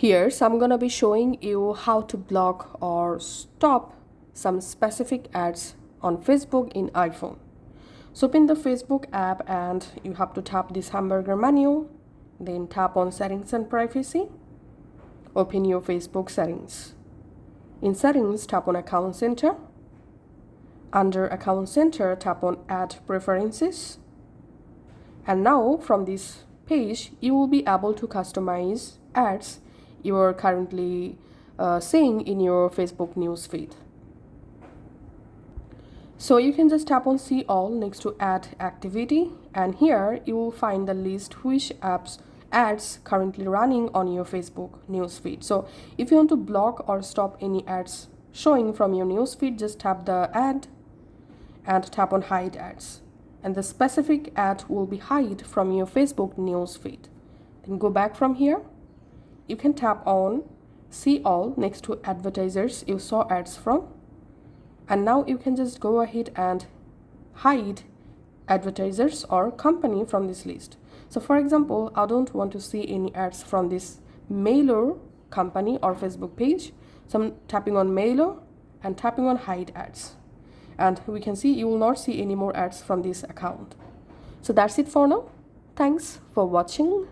Here, so I'm gonna be showing you how to block or stop some specific ads on Facebook in iPhone. So open the Facebook app and you have to tap this hamburger menu, then tap on settings and privacy. Open your Facebook settings. In settings, tap on account center. Under account center, tap on ad preferences. And now from this page, you will be able to customize ads you are currently seeing in your Facebook news feed. So you can just tap on see all next to add activity, and here you will find the list which ads currently running on your Facebook news feed. So if you want to block or stop any ads showing from your news feed, just tap the ad and tap on hide ads, and the specific ad will be hide from your Facebook news feed. Then go back from here. You can tap on see all next to advertisers you saw ads from, and now you can just go ahead and hide advertisers or company from this list. So for example, I don't want to see any ads from this mailer company or Facebook page, so I'm tapping on mailer and tapping on hide ads, and we can see you will not see any more ads from this account. So that's it for now. Thanks for watching.